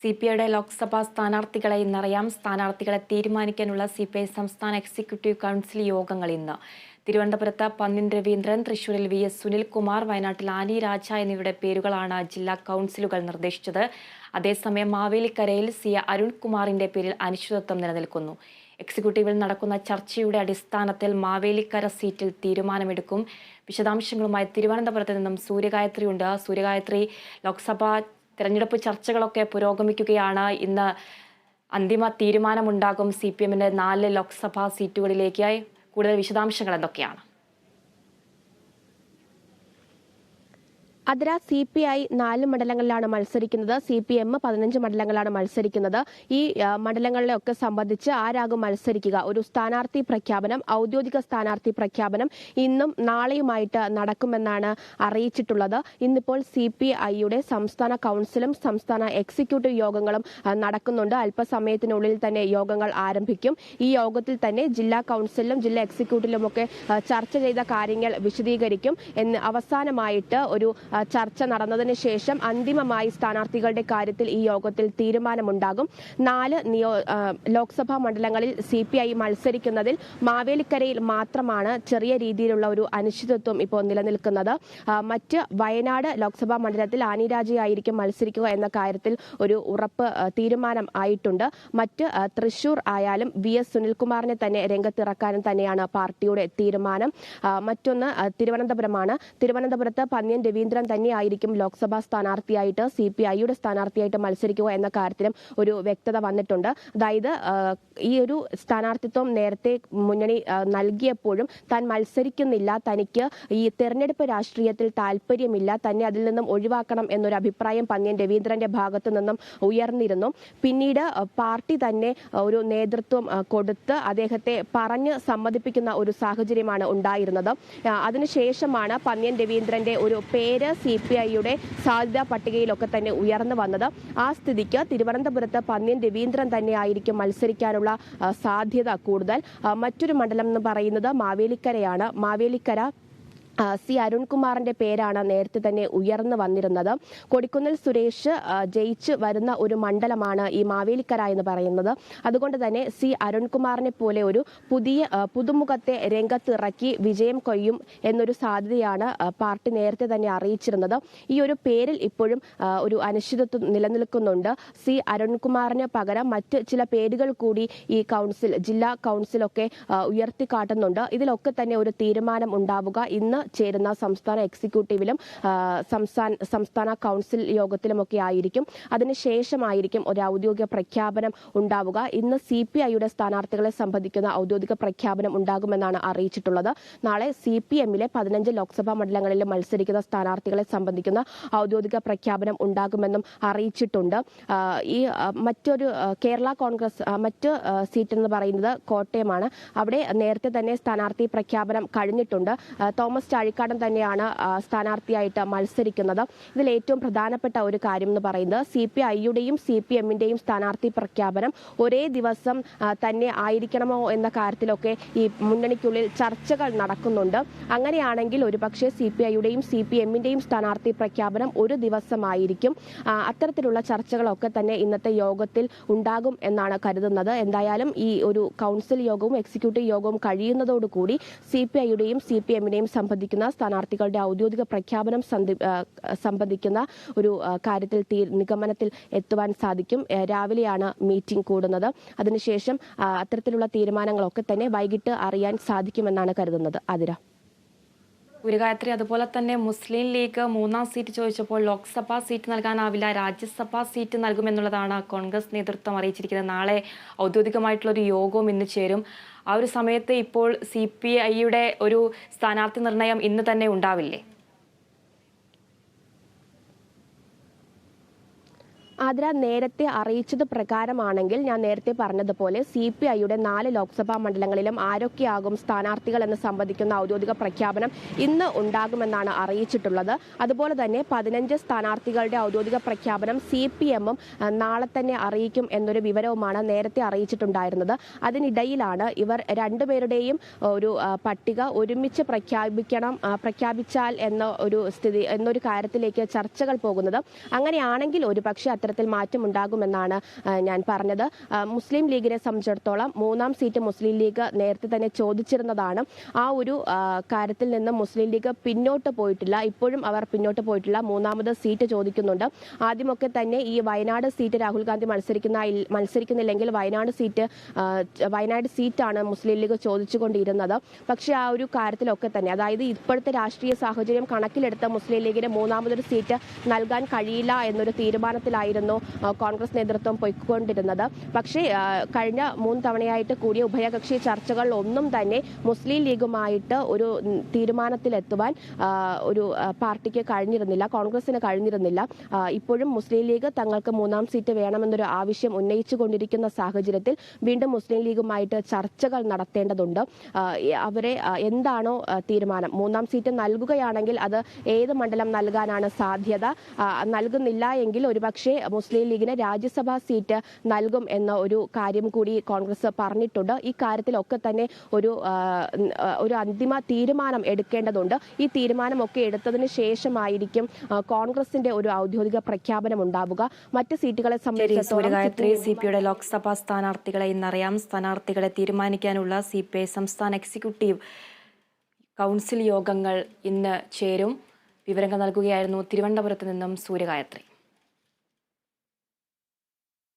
സിപിഐയുടെ ലോക്സഭാ സ്ഥാനാർത്ഥികളെ ഇന്നറിയാം. സ്ഥാനാർത്ഥികളെ തീരുമാനിക്കാനുള്ള സിപിഐ സംസ്ഥാന എക്സിക്യൂട്ടീവ് കൗൺസിൽ യോഗങ്ങൾ ഇന്ന്. തിരുവനന്തപുരത്ത് പന്ന്യൻ രവീന്ദ്രൻ, തൃശൂരിൽ വി.എസ്. സുനിൽകുമാർ, വയനാട്ടിൽ ആനി രാജ എന്നിവരുടെ പേരുകളാണ് ജില്ലാ കൗൺസിലുകൾ നിർദ്ദേശിച്ചത്. അതേസമയം മാവേലിക്കരയിൽ സി അരുൺകുമാറിന്റെ പേരിൽ അനിശ്ചിതത്വം നിലനിൽക്കുന്നു. എക്സിക്യൂട്ടീവിൽ നടക്കുന്ന ചർച്ചയുടെ അടിസ്ഥാനത്തിൽ മാവേലിക്കര സീറ്റിൽ തീരുമാനമെടുക്കും. വിശദാംശങ്ങളുമായി തിരുവനന്തപുരത്ത് നിന്നും സൂര്യഗായത്രിയുണ്ട്. സൂര്യഗായത്രി, ലോക്സഭാ തെരഞ്ഞെടുപ്പ് ചർച്ചകളൊക്കെ പുരോഗമിക്കുകയാണ്. ഇന്ന് അന്തിമ തീരുമാനമുണ്ടാകും CPM-ന്റെ 4 ലോക്സഭാ സീറ്റുകളിലേക്കായി. കൂടുതൽ വിശദാംശങ്ങൾ എന്തൊക്കെയാണ്? അതിര CPI 4 മണ്ഡലങ്ങളിലാണ് മത്സരിക്കുന്നത്. CPM 15 മണ്ഡലങ്ങളാണ് മത്സരിക്കുന്നത്. ഈ മണ്ഡലങ്ങളിലൊക്കെ സംബന്ധിച്ച് ആരാകും മത്സരിക്കുക, ഒരു സ്ഥാനാർത്ഥി പ്രഖ്യാപനം, ഔദ്യോഗിക സ്ഥാനാർത്ഥി പ്രഖ്യാപനം ഇന്നും നാളെയുമായിട്ട് നടക്കുമെന്നാണ് അറിയിച്ചിട്ടുള്ളത്. ഇന്നിപ്പോൾ CPIയുടെ സംസ്ഥാന കൗൺസിലും സംസ്ഥാന എക്സിക്യൂട്ടീവ് യോഗങ്ങളും നടക്കുന്നുണ്ട്. അല്പസമയത്തിനുള്ളിൽ തന്നെ യോഗങ്ങൾ ആരംഭിക്കും. ഈ യോഗത്തിൽ തന്നെ ജില്ലാ കൗൺസിലും ജില്ലാ എക്സിക്യൂട്ടീവിലും ഒക്കെ ചർച്ച ചെയ്ത കാര്യങ്ങൾ വിശദീകരിക്കും. അവസാനമായിട്ട് ഒരു ചർച്ച നടന്നതിന് ശേഷം അന്തിമമായി സ്ഥാനാർത്ഥികളുടെ കാര്യത്തിൽ ഈ യോഗത്തിൽ തീരുമാനമുണ്ടാകും. 4 ലോക്സഭാ മണ്ഡലങ്ങളിൽ CPI മത്സരിക്കുന്നതിൽ മാവേലിക്കരയിൽ മാത്രമാണ് ചെറിയ രീതിയിലുള്ള ഒരു അനിശ്ചിതത്വം ഇപ്പോൾ നിലനിൽക്കുന്നത്. മറ്റ് വയനാട് ലോക്സഭാ മണ്ഡലത്തിൽ ആനി രാജയായിരിക്കും മത്സരിക്കുക എന്ന കാര്യത്തിൽ ഒരു ഉറപ്പ് തീരുമാനം ആയിട്ടുണ്ട്. മറ്റ് തൃശൂർ ആയാലും V.S. സുനിൽകുമാറിനെ തന്നെ രംഗത്തിറക്കാനും തന്നെയാണ് പാർട്ടിയുടെ തീരുമാനം. മറ്റൊന്ന് തിരുവനന്തപുരമാണ്. തിരുവനന്തപുരത്ത് പന്ന്യൻ രവീന്ദ്രൻ തന്നെയായിരിക്കും ലോക്സഭാ സ്ഥാനാർത്ഥിയായിട്ട് CPIയുടെ സ്ഥാനാർത്ഥിയായിട്ട് മത്സരിക്കുക എന്ന കാര്യത്തിലും ഒരു വ്യക്തത വന്നിട്ടുണ്ട്. അതായത് ഈ ഒരു സ്ഥാനാർത്ഥിത്വം നേരത്തെ മുന്നണി നൽകിയപ്പോഴും താൻ മത്സരിക്കുന്നില്ല, തനിക്ക് ഈ തെരഞ്ഞെടുപ്പ് രാഷ്ട്രീയത്തിൽ താല്പര്യമില്ല, തന്നെ അതിൽ നിന്നും ഒഴിവാക്കണം എന്നൊരു അഭിപ്രായം പന്ന്യൻ രവീന്ദ്രന്റെ ഭാഗത്തു നിന്നും ഉയർന്നിരുന്നു. പിന്നീട് പാർട്ടി തന്നെ ഒരു നേതൃത്വം കൊടുത്ത് അദ്ദേഹത്തെ പറഞ്ഞ് സമ്മതിപ്പിക്കുന്ന ഒരു സാഹചര്യമാണ് ഉണ്ടായിരുന്നത്. അതിനുശേഷമാണ് പന്ന്യൻ രവീന്ദ്രന്റെ ഒരു പേര് CPIയുടെ സാധ്യതാ പട്ടികയിലൊക്കെ തന്നെ ഉയർന്നു വന്നത്. ആ സ്ഥിതിക്ക് തിരുവനന്തപുരത്ത് പന്ന്യൻ രവീന്ദ്രൻ തന്നെയായിരിക്കും മത്സരിക്കാനുള്ള സാധ്യത കൂടുതൽ. മറ്റൊരു മണ്ഡലം എന്ന് പറയുന്നത് മാവേലിക്കരയാണ്. മാവേലിക്കര സി അരുൺകുമാറിന്റെ പേരാണ് നേരത്തെ തന്നെ ഉയർന്നു വന്നിരുന്നത്. കൊടിക്കുന്നിൽ സുരേഷ് ജയിച്ച് വരുന്ന ഒരു മണ്ഡലമാണ് ഈ മാവേലിക്കര എന്ന് പറയുന്നത്. അതുകൊണ്ട് തന്നെ സി അരുൺകുമാറിനെ പോലെ ഒരു പുതുമുഖത്തെ രംഗത്തിറക്കി വിജയം കൊയ്യും എന്നൊരു സാധ്യതയാണ് പാർട്ടി നേരത്തെ തന്നെ അറിയിച്ചിരുന്നത്. ഈ ഒരു പേരിൽ ഇപ്പോഴും ഒരു അനിശ്ചിതത്വം നിലനിൽക്കുന്നുണ്ട്. സി അരുൺകുമാറിന് പകരം മറ്റ് ചില പേരുകൾ കൂടി ഈ കൗൺസിൽ, ജില്ലാ കൗൺസിലൊക്കെ ഉയർത്തിക്കാട്ടുന്നുണ്ട്. ഇതിലൊക്കെ തന്നെ ഒരു തീരുമാനം ഉണ്ടാവുക ഇന്ന് ചേരുന്ന സംസ്ഥാന എക്സിക്യൂട്ടീവിലും സംസ്ഥാന കൗൺസിൽ യോഗത്തിലുമൊക്കെ ആയിരിക്കും. അതിനുശേഷമായിരിക്കും ഒരു ഔദ്യോഗിക പ്രഖ്യാപനം ഉണ്ടാവുക. ഇന്ന് CPIയുടെ സ്ഥാനാർത്ഥികളെ സംബന്ധിക്കുന്ന ഔദ്യോഗിക പ്രഖ്യാപനം ഉണ്ടാകുമെന്നാണ് അറിയിച്ചിട്ടുള്ളത്. നാളെ CPM-ലെ 15 ലോക്സഭാ മണ്ഡലങ്ങളിൽ മത്സരിക്കുന്ന സ്ഥാനാർത്ഥികളെ സംബന്ധിക്കുന്ന ഔദ്യോഗിക പ്രഖ്യാപനം ഉണ്ടാകുമെന്നും അറിയിച്ചിട്ടുണ്ട്. ഈ മറ്റൊരു കേരള കോൺഗ്രസ് മറ്റ് സീറ്റ് എന്ന് പറയുന്നത് കോട്ടയമാണ്. അവിടെ നേരത്തെ തന്നെ സ്ഥാനാർത്ഥി പ്രഖ്യാപനം കഴിഞ്ഞിട്ടുണ്ട്. തോമസ് ചാഴിക്കാടൻ തന്നെയാണ് സ്ഥാനാർത്ഥിയായിട്ട് മത്സരിക്കുന്നത്. ഇതിൽ ഏറ്റവും പ്രധാനപ്പെട്ട ഒരു കാര്യം എന്ന് പറയുന്നത് CPIയുടെയും CPM-ന്റെയും സ്ഥാനാർത്ഥി പ്രഖ്യാപനം ഒരേ ദിവസം തന്നെ ആയിരിക്കണമോ എന്ന കാര്യത്തിലൊക്കെ ഈ മുന്നണിക്കുള്ളിൽ ചർച്ചകൾ നടക്കുന്നുണ്ട്. അങ്ങനെയാണെങ്കിൽ ഒരുപക്ഷെ CPIയുടെയും CPM-ന്റെയും സ്ഥാനാർത്ഥി പ്രഖ്യാപനം ഒരു ദിവസമായിരിക്കും. അത്തരത്തിലുള്ള ചർച്ചകളൊക്കെ തന്നെ ഇന്നത്തെ യോഗത്തിൽ ഉണ്ടാകും എന്നാണ് കരുതുന്നത്. എന്തായാലും ഈ ഒരു കൗൺസിൽ യോഗവും എക്സിക്യൂട്ടീവ് യോഗവും കഴിയുന്നതോടുകൂടി CPIയുടെയും CPM-ന്റെയും സംബന്ധിക്കുന്ന സ്ഥാനാർത്ഥികളുടെ ഔദ്യോഗിക പ്രഖ്യാപനം സംബന്ധിക്കുന്ന ഒരു കാര്യത്തിൽ നിഗമനത്തിൽ എത്തുവാൻ സാധിക്കും. രാവിലെയാണ് മീറ്റിംഗ് കൂടുന്നത്. അതിനുശേഷം അത്തരത്തിലുള്ള തീരുമാനങ്ങളൊക്കെ തന്നെ വൈകിട്ട് അറിയാൻ സാധിക്കുമെന്നാണ് കരുതുന്നത്. അതിര ഗായത്രി, അതുപോലെ തന്നെ മുസ്ലിം ലീഗ് 3ാം സീറ്റ് ചോദിച്ചപ്പോൾ ലോക്സഭാ സീറ്റ് നൽകാനാവില്ല, രാജ്യസഭാ സീറ്റ് നൽകുമെന്നുള്ളതാണ് കോൺഗ്രസ് നേതൃത്വം അറിയിച്ചിരിക്കുന്നത്. നാളെ ഔദ്യോഗികമായിട്ടുള്ളൊരു യോഗവും ഇന്ന് ചേരും. ആ ഒരു സമയത്ത് ഇപ്പോൾ CPIയുടെ ഒരു സ്ഥാനാർത്ഥി നിർണയം ഇന്ന് തന്നെ ഉണ്ടാവില്ലേ? ആതിര, നേരത്തെ അറിയിച്ചത് പ്രകാരമാണെങ്കിൽ ഞാൻ നേരത്തെ പറഞ്ഞതുപോലെ CPIയുടെ 4 ലോക്സഭാ മണ്ഡലങ്ങളിലും ആരൊക്കെയാകും സ്ഥാനാർത്ഥികൾ എന്ന് സംബന്ധിക്കുന്ന ഔദ്യോഗിക പ്രഖ്യാപനം ഇന്ന് ഉണ്ടാകുമെന്നാണ് അറിയിച്ചിട്ടുള്ളത്. അതുപോലെ തന്നെ 15 സ്ഥാനാർത്ഥികളുടെ ഔദ്യോഗിക പ്രഖ്യാപനം CPM-ഉം നാളെ തന്നെ അറിയിക്കും എന്നൊരു വിവരവുമാണ് നേരത്തെ അറിയിച്ചിട്ടുണ്ടായിരുന്നത്. അതിനിടയിലാണ് ഇവർ രണ്ടുപേരുടെയും ഒരു പട്ടിക ഒരുമിച്ച് പ്രഖ്യാപിച്ചാൽ എന്ന ഒരു കാര്യത്തിലേക്ക് ചർച്ചകൾ പോകുന്നത്. അങ്ങനെയാണെങ്കിൽ ഒരുപക്ഷെ അത്തരത്തിൽ മാറ്റമുണ്ടാകുമെന്നാണ് ഞാൻ പറഞ്ഞത്. മുസ്ലിം ലീഗിനെ സംബന്ധിച്ചിടത്തോളം 3ാം സീറ്റ് മുസ്ലിം ലീഗ് നേരത്തെ തന്നെ ചോദിച്ചിരുന്നതാണ്. ആ ഒരു കാര്യത്തിൽ നിന്ന് മുസ്ലിം ലീഗ് പിന്നോട്ട് പോയിട്ടില്ല. ഇപ്പോഴും അവർ പിന്നോട്ട് പോയിട്ടില്ല. 3ാമത് സീറ്റ് ചോദിക്കുന്നുണ്ട്. ആദ്യമൊക്കെ തന്നെ ഈ വയനാട് സീറ്റ് രാഹുൽ ഗാന്ധി മത്സരിക്കുന്നില്ലെങ്കിൽ വയനാട് സീറ്റാണ് മുസ്ലിം ലീഗ് ചോദിച്ചുകൊണ്ടിരുന്നത്. പക്ഷേ ആ ഒരു കാര്യത്തിലൊക്കെ തന്നെ, അതായത് ഇപ്പോഴത്തെ രാഷ്ട്രീയ സാഹചര്യം കണക്കിലെടുത്ത് മുസ്ലിം ലീഗിന് 3ാമതൊരു സീറ്റ് നൽകാൻ കഴിയില്ല എന്നൊരു തീരുമാനത്തിലായിരുന്നു കോൺഗ്രസ് നേതൃത്വം പൊയ്ക്കൊണ്ടിരുന്നത്. പക്ഷേ കഴിഞ്ഞ 3 തവണയായിട്ട് കൂടിയ ഉഭയകക്ഷി ചർച്ചകളിൽ ഒന്നും തന്നെ മുസ്ലിം ലീഗുമായിട്ട് ഒരു തീരുമാനത്തിലെത്തുവാൻ ഒരു പാർട്ടിക്ക് കഴിഞ്ഞിരുന്നില്ല, കോൺഗ്രസിന് കഴിഞ്ഞിരുന്നില്ല. ഇപ്പോഴും മുസ്ലിം ലീഗ് തങ്ങൾക്ക് 3ാം സീറ്റ് വേണമെന്നൊരു ആവശ്യം ഉന്നയിച്ചുകൊണ്ടിരിക്കുന്ന സാഹചര്യത്തിൽ വീണ്ടും മുസ്ലിം ലീഗുമായിട്ട് ചർച്ചകൾ നടത്തേണ്ടതുണ്ട്. അവരെ എന്താണോ തീരുമാനം, 3ാം സീറ്റ് നൽകുകയാണെങ്കിൽ അത് ഏത് മണ്ഡലം നൽകാനാണ് സാധ്യത, നൽകുന്നില്ല എങ്കിൽ ഒരുപക്ഷെ മുസ്ലിം ലീഗിന് രാജ്യസഭാ സീറ്റ് നൽകും എന്ന ഒരു കാര്യം കൂടി കോൺഗ്രസ് പറഞ്ഞിട്ടുണ്ട്. ഈ കാര്യത്തിലൊക്കെ തന്നെ ഒരു അന്തിമ തീരുമാനം എടുക്കേണ്ടതുണ്ട്. ഈ തീരുമാനമൊക്കെ എടുത്തതിന് ശേഷമായിരിക്കും കോൺഗ്രസിന്റെ ഒരു ഔദ്യോഗിക പ്രഖ്യാപനം ഉണ്ടാവുക. മറ്റ് സീറ്റുകളെ സംബന്ധിച്ചിടത്തോളം സിപിയുടെ ലോക്സഭാ സ്ഥാനാർത്ഥികളെ ഇന്നറിയാം. സ്ഥാനാർത്ഥികളെ തീരുമാനിക്കാനുള്ള CPI സംസ്ഥാന എക്സിക്യൂട്ടീവ് കൗൺസിൽ യോഗങ്ങൾ ഇന്ന് ചേരും. വിവരങ്ങൾ നൽകുകയായിരുന്നു തിരുവനന്തപുരത്ത് നിന്നും സൂര്യഗായത്രി.